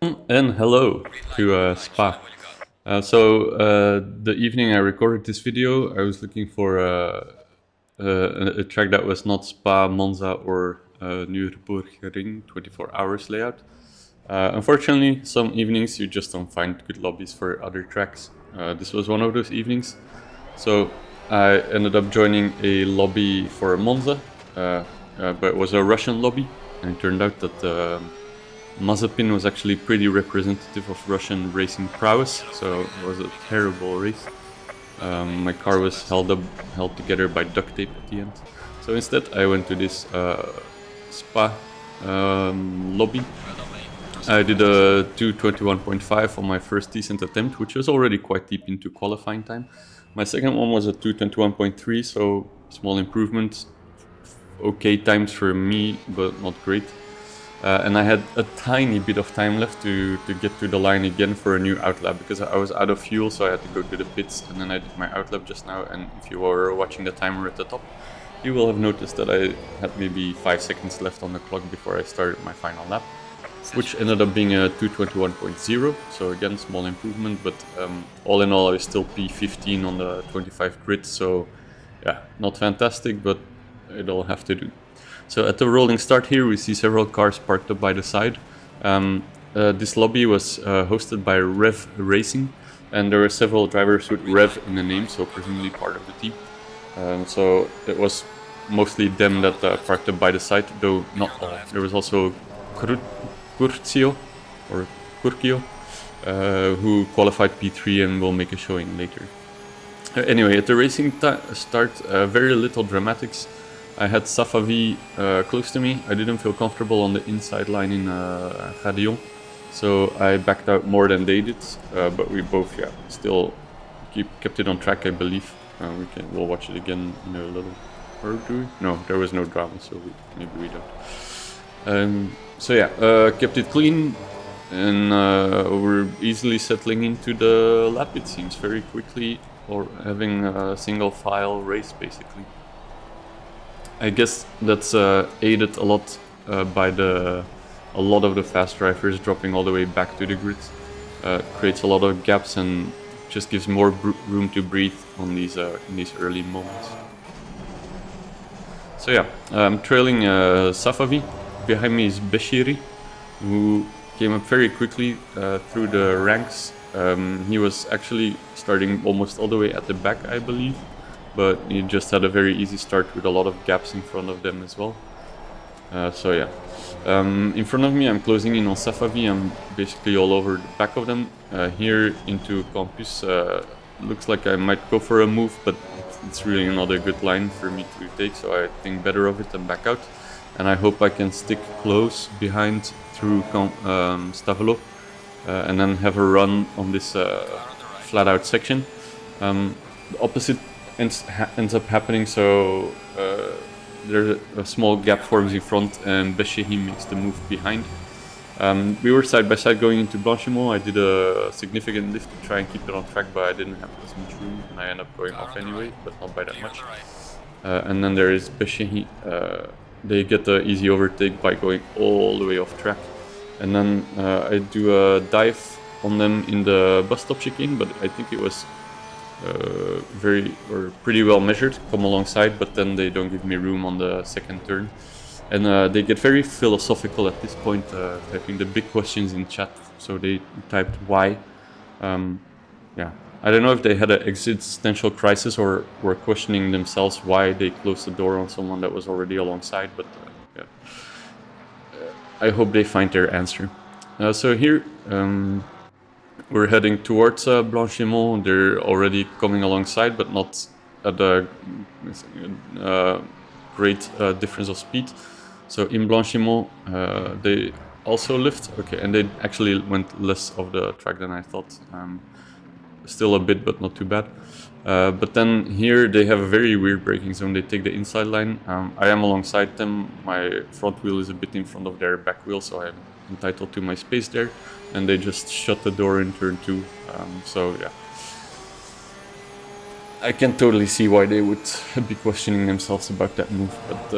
And hello to Spa. The evening I recorded this video, I was looking for a track that was not Spa, Monza, or Nürburgring 24 hours layout. Unfortunately, some evenings you just don't find good lobbies for other tracks. This was one of those evenings, so I ended up joining a lobby for Monza, but it was a Russian lobby, and it turned out that Mazepin was actually pretty representative of Russian racing prowess, so it was a terrible race. My car was held together by duct tape at the end. So instead, I went to this Spa lobby. I did a 2:21.5 on my first decent attempt, which was already quite deep into qualifying time. My second one was a 2:21.3, so small improvement. Okay times for me, but not great. And I had a tiny bit of time left to get to the line again for a new outlap because I was out of fuel, so I had to go to the pits, and then I did my outlap just now. And if you were watching the timer at the top, you will have noticed that I had maybe 5 seconds left on the clock before I started my final lap, which ended up being a 2:21.0. So again, small improvement, but all in all, I was still P15 on the 25 grid. So yeah, not fantastic, but it'll have to do. So at the rolling start here, we see several cars parked up by the side. This lobby was hosted by REVV Racing, and there were several drivers with Rev in the name, so presumably part of the team. So it was mostly them that parked up by the side, though not all. There was also Curcio, or Curcio, who qualified P3 and will make a showing later. Anyway, at the racing start, very little dramatics. I had Safavi close to me. I didn't feel comfortable on the inside line in Radion, so I backed out more than they did. But we both, still kept it on track, I believe. We'll watch it again in a little. Or do we? No, there was no drama, so maybe we don't. Kept it clean, and we're easily settling into the lap. It seems very quickly, or having a single file race basically. I guess that's aided a lot by a lot of the fast drivers dropping all the way back to the grid. Creates a lot of gaps and just gives more room to breathe on these in these early moments. So yeah, I'm trailing Safavi. Behind me is Beshiri, who came up very quickly through the ranks. He was actually starting almost all the way at the back, I believe. But he just had a very easy start with a lot of gaps in front of them as well. In front of me, I'm closing in on Safavi. I'm basically all over the back of them. Here into Campus, looks like I might go for a move, but it's really not a good line for me to take, so I think better of it and back out. And I hope I can stick close behind through Stavolo and then have a run on this flat out section. The opposite ends up happening, so there's a small gap forms in front, and Beshehi makes the move behind. We were side by side going into Blanchimont. I did a significant lift to try and keep it on track, but I didn't have as much room, and I ended up going off anyway, but not by that much. And then there is Beshehi. They get the easy overtake by going all the way off track. And then I do a dive on them in the bus stop chicane, but I think it was pretty well measured, come alongside, but then they don't give me room on the second turn. And they get very philosophical at this point, typing the big questions in chat. So they typed why. I don't know if they had an existential crisis or were questioning themselves why they closed the door on someone that was already alongside, but I hope they find their answer. So here, we're heading towards Blanchimont. They're already coming alongside, but not at a great difference of speed. So in Blanchimont, they also lift. Okay, and they actually went less of the track than I thought. Still a bit, but not too bad. But then here they have a very weird braking zone. They take the inside line. I am alongside them. My front wheel is a bit in front of their back wheel, so I'm entitled to my space there. And they just shut the door in turn 2. I can totally see why they would be questioning themselves about that move, but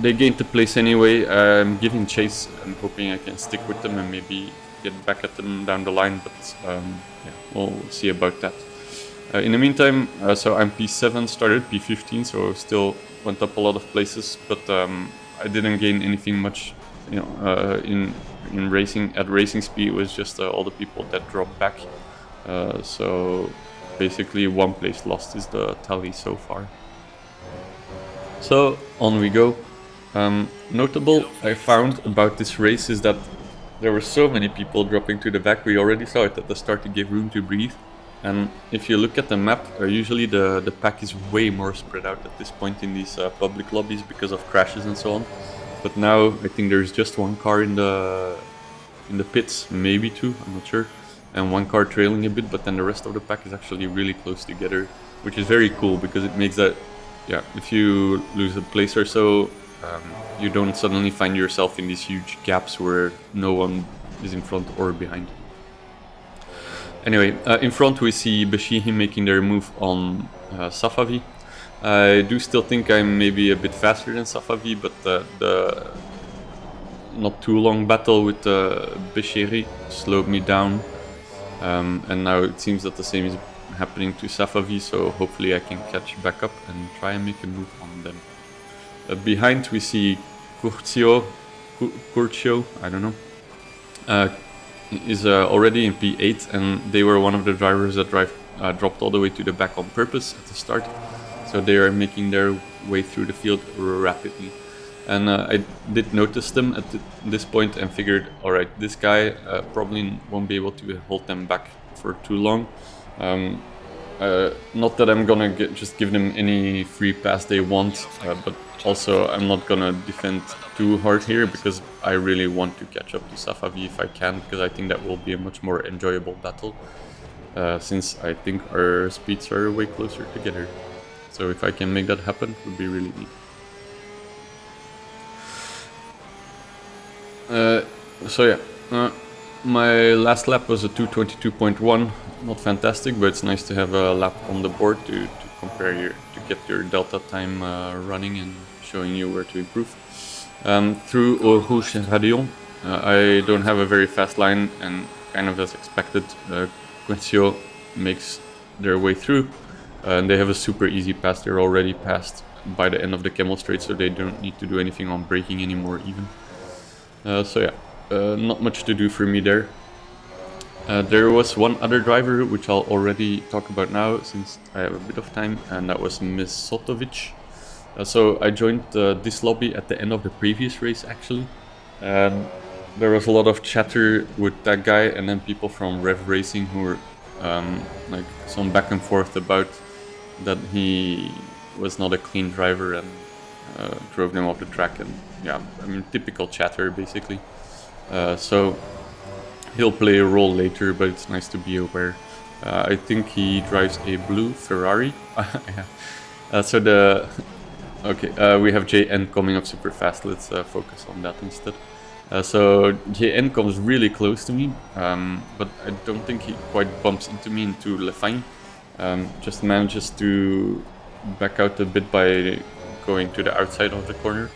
they gained the place anyway. I'm giving chase. I'm hoping I can stick with them and maybe get back at them down the line, but yeah, we'll see about that. In the meantime, so I'm P7, started P15, so still went up a lot of places, but I didn't gain anything much, in racing. At racing speed, it was just all the people that dropped back. So basically, 1 place lost is the tally so far. So on we go. Notable I found about this race is that there were so many people dropping to the back. We already saw it at the start, it gave room to breathe. And if you look at the map, usually the pack is way more spread out at this point in these public lobbies because of crashes and so on. But now I think there's just 1 car in the pits, maybe 2, I'm not sure, and 1 car trailing a bit. But then the rest of the pack is actually really close together, which is very cool because it makes that, yeah, if you lose a place or so, you don't suddenly find yourself in these huge gaps where no one is in front or behind. Anyway, in front we see Beshihi making their move on Safavi. I do still think I'm maybe a bit faster than Safavi, but the not too long battle with Beshiri slowed me down. And now it seems that the same is happening to Safavi, so hopefully I can catch back up and try and make a move on them. Behind we see Curcio, I don't know, is already in P8, and they were one of the drivers that dropped all the way to the back on purpose at the start. So they are making their way through the field rapidly. And I did notice them at this point and figured, alright, this guy probably won't be able to hold them back for too long. Not that I'm gonna just give them any free pass they want, but also I'm not gonna defend too hard here because I really want to catch up to Safavi if I can, because I think that will be a much more enjoyable battle, since I think our speeds are way closer together. So if I can make that happen, it would be really neat. So yeah, my last lap was a 2:22.1. Not fantastic, but it's nice to have a lap on the board to compare to get your delta time running and showing you where to improve. Through Eau Rouge and Radion, I don't have a very fast line, and kind of as expected, Quincio makes their way through. And they have a super easy pass. They're already passed by the end of the Camel Straight, so they don't need to do anything on braking anymore even. So yeah, not much to do for me there. There was one other driver which I'll already talk about now since I have a bit of time, and that was Misotovic. So I joined this lobby at the end of the previous race actually, and there was a lot of chatter with that guy and then people from REVV Racing who were like some back and forth about that he was not a clean driver and drove them off the track, and yeah, I mean typical chatter basically. So he'll play a role later, but it's nice to be aware. I think he drives a blue Ferrari. Okay, we have JN coming up super fast. Let's focus on that instead. So JN comes really close to me, but I don't think he quite bumps into me into Lefine. Just manages to back out a bit by going to the outside of the corner.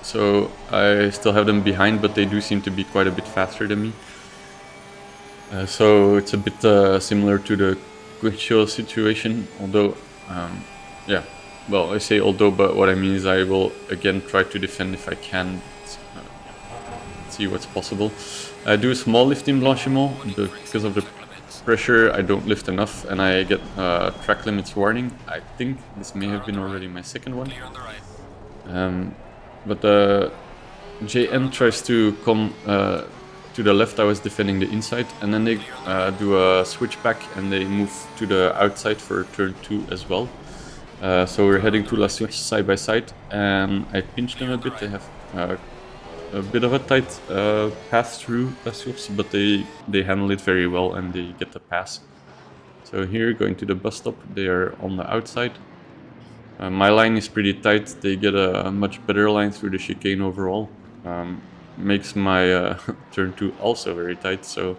So I still have them behind, but they do seem to be quite a bit faster than me. So it's a bit similar to the Quincio situation, although, yeah, well, I say although, but what I mean is I will again try to defend if I can, see what's possible. I do a small lift in Blanchiment, because of the pressure I don't lift enough and I get track limits warning. I think this may have been already my second one. But JN tries to come to the left. I was defending the inside, and then they do a switchback and they move to the outside for turn 2 as well. So we're heading to La Source side by side, and I pinched them a bit. They have a bit of a tight path through La Source, but they handle it very well and they get the pass. So here, going to the bus stop, they are on the outside. My line is pretty tight. They get a much better line through the chicane overall. Makes my turn 2 also very tight, so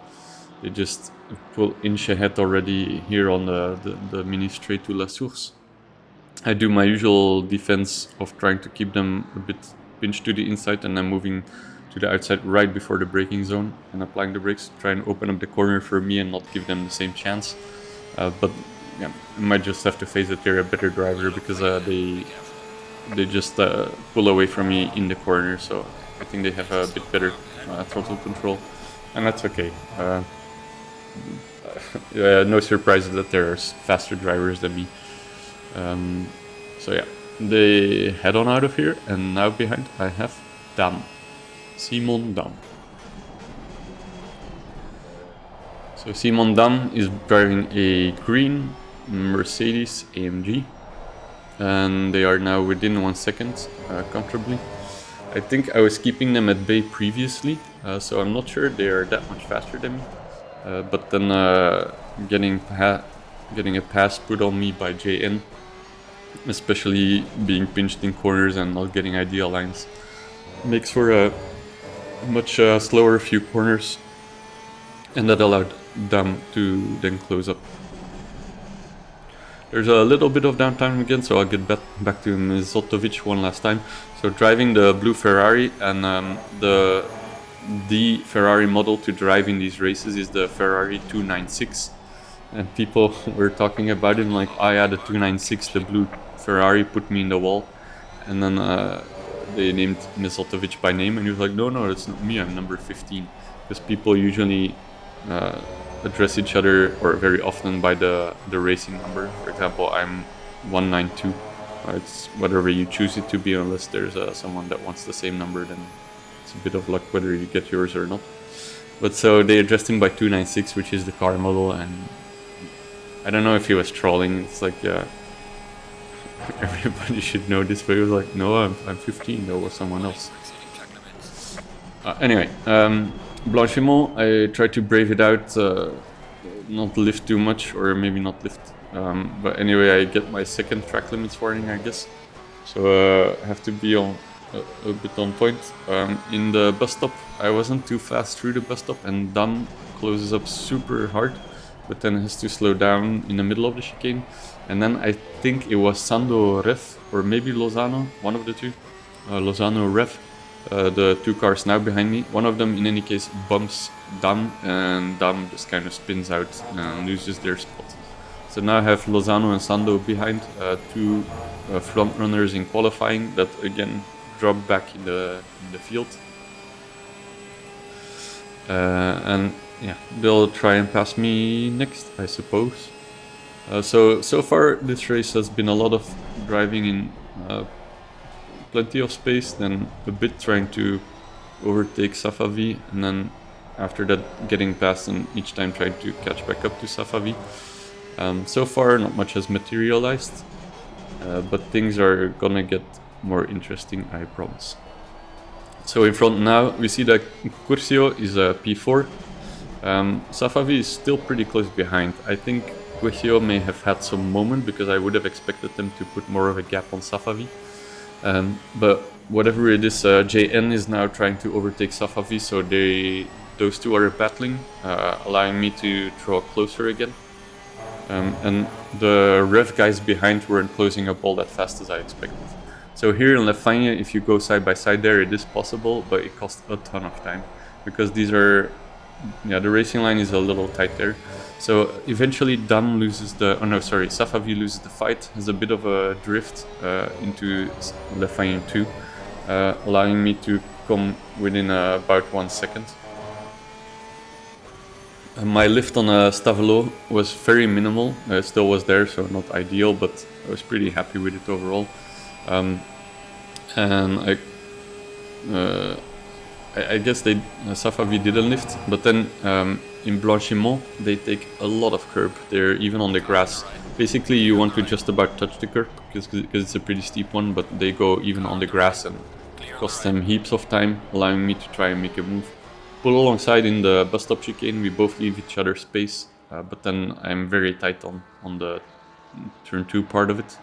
they just pull inch ahead already here on the mini straight to La Source. I do my usual defense of trying to keep them a bit pinched to the inside and then moving to the outside right before the braking zone and applying the brakes, try and open up the corner for me and not give them the same chance. But yeah, I might just have to face that they're a better driver because they just pull away from me in the corner, so I think they have a bit better throttle control, and that's okay. No surprise that there are faster drivers than me. So yeah, they head on out of here, and now behind I have Simon Dam. So Simon Dam is driving a green Mercedes AMG, and they are now within 1 second comfortably. I think I was keeping them at bay previously, so I'm not sure they are that much faster than me. But then getting a pass put on me by JN, especially being pinched in corners and not getting ideal lines, makes for a much slower few corners, and that allowed them to then close up. There's a little bit of downtime again, so I'll get back to Mizotovic one last time. So driving the blue Ferrari, and the Ferrari model to drive in these races is the Ferrari 296. And people were talking about it like, I had a 296, the blue Ferrari put me in the wall. And then they named Mizotovic by name, and he was like, no, it's not me, I'm number 15. Because people usually address each other, or very often, by the racing number. For example, I'm 192. It's whatever you choose it to be, unless there's someone that wants the same number, then it's a bit of luck whether you get yours or not. But so they addressed him by 296, which is the car model, and I don't know if he was trolling. It's like, everybody should know this, but he was like, no, I'm 15, there was someone else. Anyway, Blanchimont, I tried to brave it out, not lift too much, or maybe not lift. But anyway, I get my second track limits warning, I guess. So I have to be a bit on point. In the bus stop, I wasn't too fast through the bus stop, and Dam closes up super hard, but then has to slow down in the middle of the chicane. And then I think it was Sando Ref, or maybe Lozano, one of the two. Lozano Ref. The two cars now behind me, one of them in any case bumps Dam, and Dam just kind of spins out and loses their spot. So now I have Lozano and Sando behind, two front runners in qualifying that again drop back in the field. And yeah, they'll try and pass me next, I suppose. So far this race has been a lot of driving in plenty of space, then a bit trying to overtake Safavi, and then after that getting past and each time trying to catch back up to Safavi. So far not much has materialized, but things are gonna get more interesting, I promise. So in front now we see that Curcio is a P4. Safavi is still pretty close behind. I think Curcio may have had some moment, because I would have expected them to put more of a gap on Safavi. But whatever it is, JN is now trying to overtake Safavi, so those two are battling, allowing me to draw closer again. And the Rev guys behind weren't closing up all that fast as I expected. So here in Lefagna, if you go side by side there, it is possible, but it costs a ton of time, because these are, the racing line is a little tight there. So eventually Dam loses Safavi loses the fight, has a bit of a drift into Lefagna 2, allowing me to come within about 1 second. My lift on Stavelo was very minimal. It still was there, so not ideal, but I was pretty happy with it overall. And I guess Safavi didn't lift, but then in Blanchimont they take a lot of curb. They're even on the grass. Basically you want to just about touch the curb, because it's a pretty steep one, but they go even on the grass, and it costs them heaps of time, allowing me to try and make a move. Pull alongside in the bus stop chicane, we both leave each other space, but then I'm very tight on the turn 2 part of it.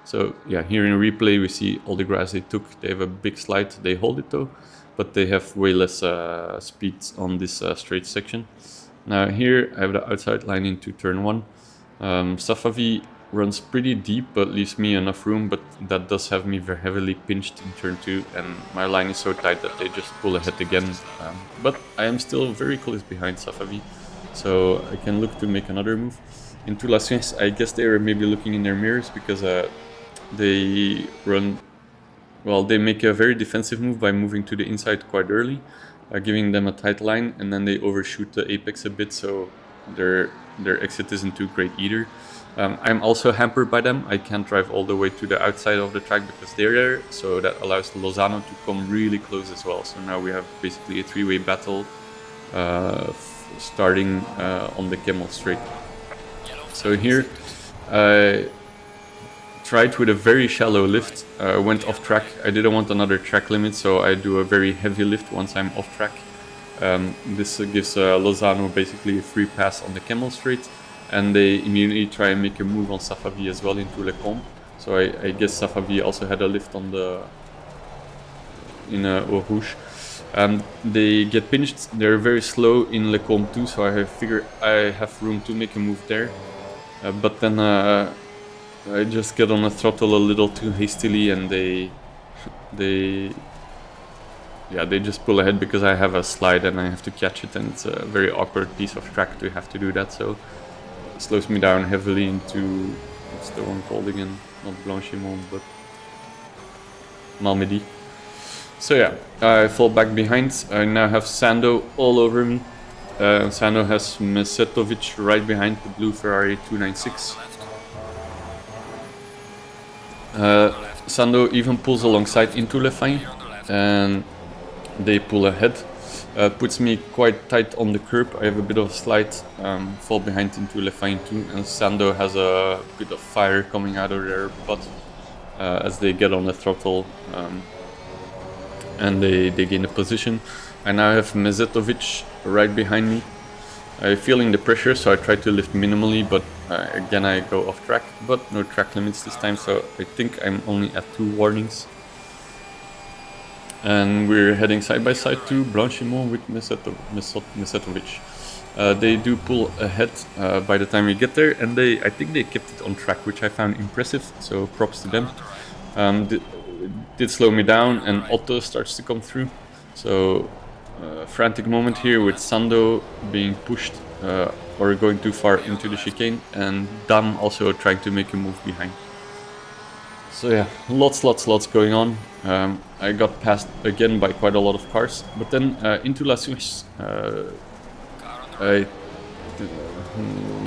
So yeah, here in replay we see all the grass they took. They have a big slide, they hold it though, but they have way less speed on this straight section. Now here I have the outside line into turn 1. Safavi runs pretty deep, but leaves me enough room, but that does have me very heavily pinched in turn 2, and my line is so tight that they just pull ahead again. But I am still very close behind Safavi, so I can look to make another move. Into La Suisse, I guess they are maybe looking in their mirrors, because they run... Well, they make a very defensive move by moving to the inside quite early, giving them a tight line, and then they overshoot the apex a bit, so their exit isn't too great either. I'm also hampered by them. I can't drive all the way to the outside of the track because they're there, so that allows Lozano to come really close as well. So now we have basically a three-way battle starting on the Camel Straight. So here I tried with a very shallow lift, went off track. I didn't want another track limit, so I do a very heavy lift once I'm off track. This gives Lozano basically a free pass on the Camel Straight, and they immediately try and make a move on Safavi as well into Le Combe. So I guess Safavi also had a lift on the in Eau Rouge. They get pinched. They're very slow in Le Combe too, so I figure I have room to make a move there. But then I just get on the throttle a little too hastily, and they just pull ahead because I have a slide and I have to catch it, and it's a very awkward piece of track to have to do that. So it slows me down heavily into, what's the one called again? Not Blanchimont, but Malmedy. So yeah, I fall back behind. I now have Sando all over me. Sando has Mesetovic right behind the blue Ferrari 296. Sando even pulls alongside into Le Fine, and they pull ahead. Puts me quite tight on the curb. I have a bit of a slide, fall behind into Le Fine too, and Sando has a bit of fire coming out of their butt as they get on the throttle, and they gain a position. I now have Mesetovic right behind me. I'm feeling the pressure, so I try to lift minimally, but again I go off track, but no track limits this time, so I think I'm only at 2 warnings. And we're heading side by side to Blanchimont with Mesetovic. They do pull ahead by the time we get there, and I think they kept it on track, which I found impressive, so props to them. Did slow me down, and Otto starts to come through. So frantic moment here with Sando being pushed or going too far into the chicane, and Dam also trying to make a move behind. So yeah, lots going on. I got passed again by quite a lot of cars, but then into La Suisse,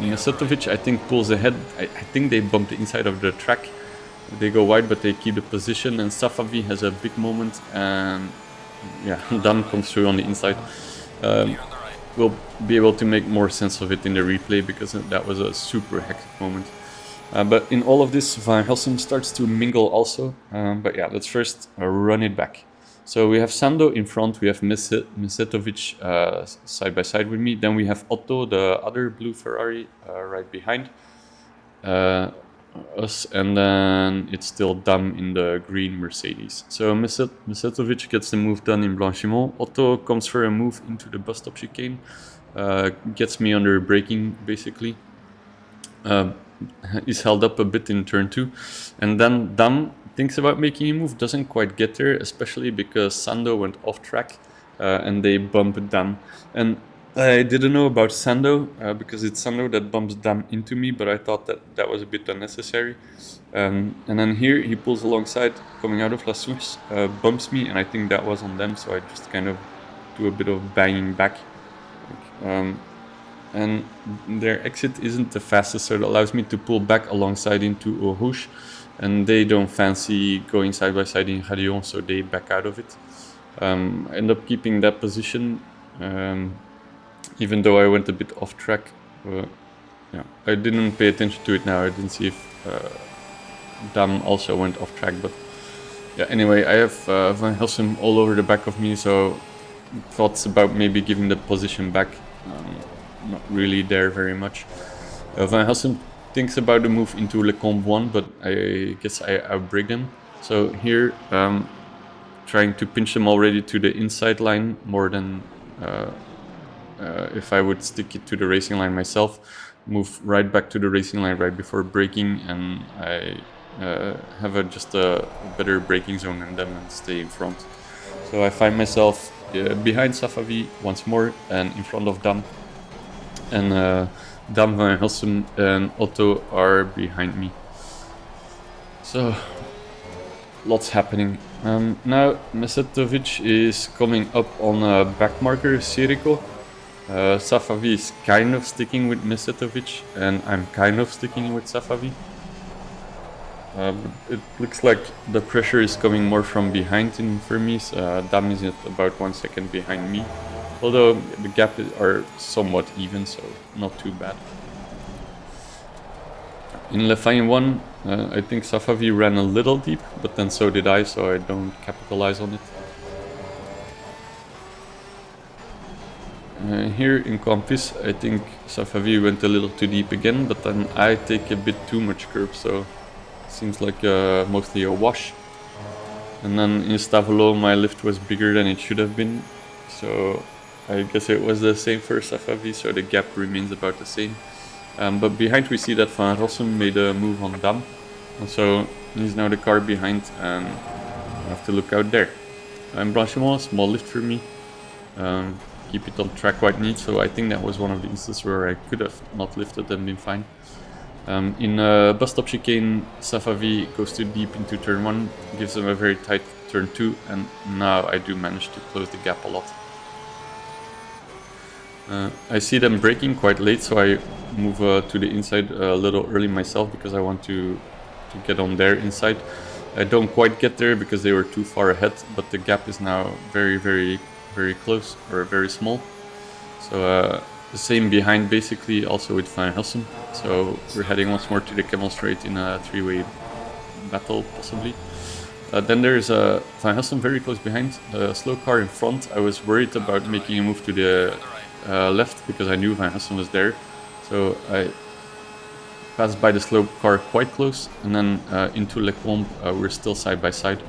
Mesetovic I think pulls ahead. I think they bump the inside of the track. They go wide, but they keep the position, and Safavi has a big moment, and yeah, Dan comes through on the inside. We'll be able to make more sense of it in the replay, because that was a super hectic moment. But in all of this, Van Helsum starts to mingle also. But yeah, let's first run it back. So we have Sando in front, we have Mesetovic side by side with me. Then we have Otto, the other blue Ferrari, right behind us. And then it's still Dam in the green Mercedes. So Mesetovic gets the move done in Blanchimont. Otto comes for a move into the bus stop chicane. Gets me under braking, basically. Is held up a bit in turn 2, and then Dam thinks about making a move, doesn't quite get there, especially because Sando went off track and they bump Dam. And I didn't know about Sando because it's Sando that bumps Dam into me, but I thought that was a bit unnecessary. And then here he pulls alongside, coming out of La Suisse, bumps me, and I think that was on them, so I just kind of do a bit of banging back. And their exit isn't the fastest, so it allows me to pull back alongside into Eau Rouge, and they don't fancy going side by side in Radillon, so they back out of it. I end up keeping that position, even though I went a bit off track. Yeah, I didn't pay attention to it now. I didn't see if Dam also went off track, but yeah. Anyway, I have Van Helsum all over the back of me, so thoughts about maybe giving the position back. Not really there very much. Van Helsum thinks about the move into Le Combe 1, but I guess I outbrake them. So here, trying to pinch them already to the inside line more than if I would stick it to the racing line myself. move right back to the racing line right before braking, and I have just a better braking zone than them and stay in front. So I find myself behind Safavi once more and in front of Dam. And Dam, Van Helsum and Otto are behind me. So lots happening. Now Mesetovic is coming up on a back marker, Siriko. Safavi is kind of sticking with Mesetovic, and I'm kind of sticking with Safavi. It looks like the pressure is coming more from behind for me. Dam is about 1 second behind me, although the gap are somewhat even, so not too bad. In Le Fine 1, I think Safavi ran a little deep, but then so did I, so I don't capitalize on it. Here in Campus, I think Safavi went a little too deep again, but then I take a bit too much curb, so seems like mostly a wash. And then in Stavolo, my lift was bigger than it should have been, so I guess it was the same for Safavi, so the gap remains about the same. But behind we see that Van Rossum made a move on Dam, and so he's now the car behind, and I have to look out there. Blanchimont, small lift for me. Keep it on track quite neat, so I think that was one of the instances where I could have not lifted and been fine. In bus stop chicane, Safavi goes too deep into turn 1, gives them a very tight turn 2, and now I do manage to close the gap a lot. I see them braking quite late, so I move to the inside a little early myself because I want to get on their inside. I don't quite get there because they were too far ahead, but the gap is now very, very, very close, or very small. So the same behind basically, also with Van Helsum. So we're heading once more to the Camel Straight in a 3-way battle, possibly. Then there's Van Helsum very close behind, a slow car in front. I was worried about making a move to the left because I knew Van Helsum was there. So I passed by the slow car quite close, and then into Le Combe, we're still side by side.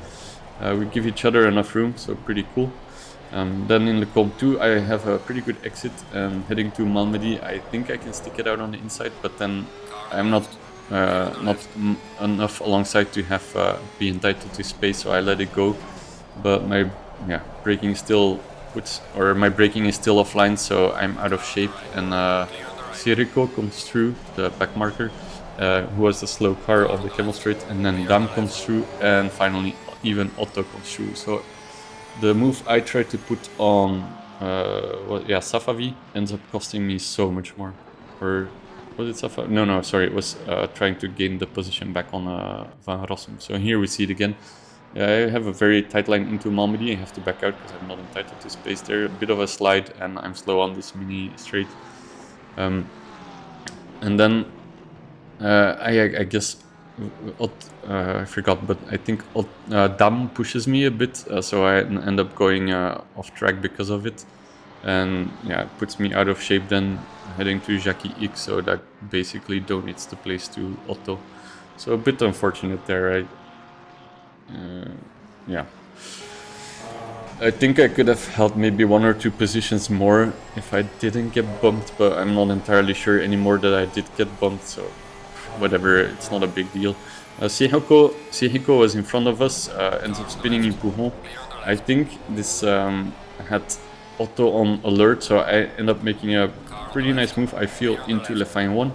We give each other enough room, so pretty cool. Then in Le Combe 2, I have a pretty good exit, and heading to Malmedy, I think I can stick it out on the inside, but then I'm not enough alongside to have be entitled to space, so I let it go. But my braking still my braking is still offline, so I'm out of shape, and Siriko comes through, the back marker, who was the slow car of the Camel Straight, and then Dam comes through, and finally even Otto comes through. So the move I tried to put on Safavi ends up costing me so much more. Or was it Safavi? No, sorry, it was trying to gain the position back on Van Rossum. So here we see it again. I have a very tight line into Malmedy. I have to back out because I'm not entitled to space there. A bit of a slide, and I'm slow on this mini straight. And then I guess I forgot, but I think Dam pushes me a bit, so I end up going off track because of it, and it puts me out of shape. Then heading to Jackie X, so that basically donates the place to Otto. So a bit unfortunate there. I think I could have held maybe 1 or 2 positions more if I didn't get bumped, but I'm not entirely sure anymore that I did get bumped, so whatever, it's not a big deal. Sihiko was in front of us, ends up spinning in Pouhon. I think this had Otto on alert, so I end up making a pretty nice move, I feel, into Le Fine 1.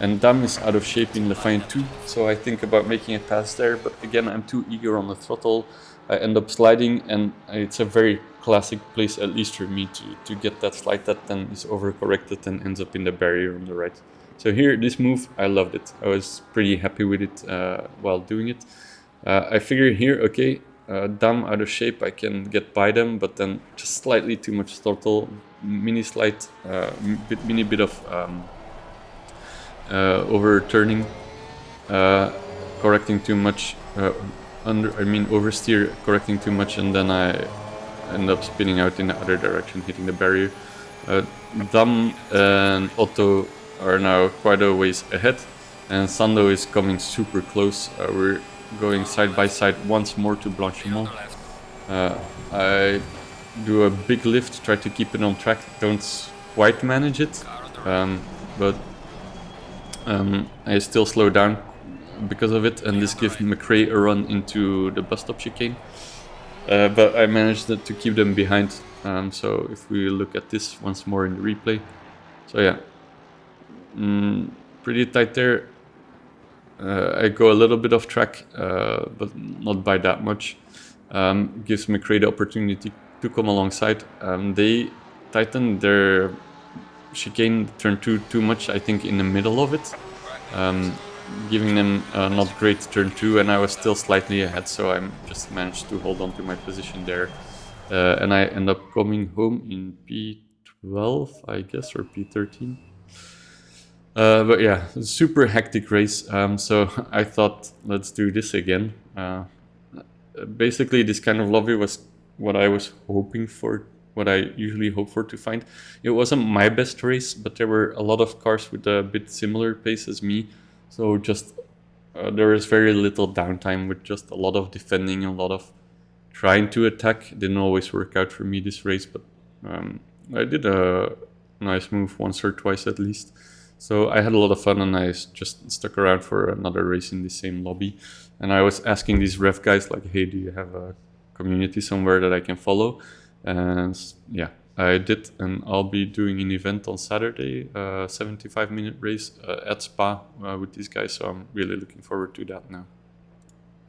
And Dam is out of shape in Le Fine 2, so I think about making a pass there, but again, I'm too eager on the throttle. I end up sliding, and it's a very classic place, at least for me, to get that slide that then is overcorrected and ends up in the barrier on the right. So here, this move, I loved it. I was pretty happy with it while doing it. I figure here, okay, Dam out of shape, I can get by them, but then just slightly too much throttle, mini slide, mini bit of overturning, correcting too much, oversteer, correcting too much, and then I end up spinning out in the other direction, hitting the barrier. Dam and Otto are now quite a ways ahead, and Sando is coming super close. We're going side by side once more to Blanchimont. I do a big lift, try to keep it on track, don't quite manage it, but I still slow down because of it, and this gives McRae a run into the bus stop chicane. But I managed to keep them behind. So if we look at this once more in the replay, so yeah, pretty tight there. I go a little bit off track, but not by that much. Gives McRae the opportunity to come alongside. They tighten their chicane turn too much, I think, in the middle of it, giving them a not great turn 2, and I was still slightly ahead, so I just managed to hold on to my position there. And I end up coming home in P12, I guess, or P13. But yeah, super hectic race. So I thought, let's do this again. Basically, this kind of lobby was what I was hoping for, what I usually hope for to find. It wasn't my best race, but there were a lot of cars with a bit similar pace as me. So just there was very little downtime with just a lot of defending, a lot of trying to attack. It didn't always work out for me this race, but I did a nice move once or twice at least. So I had a lot of fun, and I just stuck around for another race in the same lobby. And I was asking these ref guys, like, hey, do you have a community somewhere that I can follow? And yeah, I did, and I'll be doing an event on Saturday, 75-minute race at Spa with these guys. So I'm really looking forward to that now.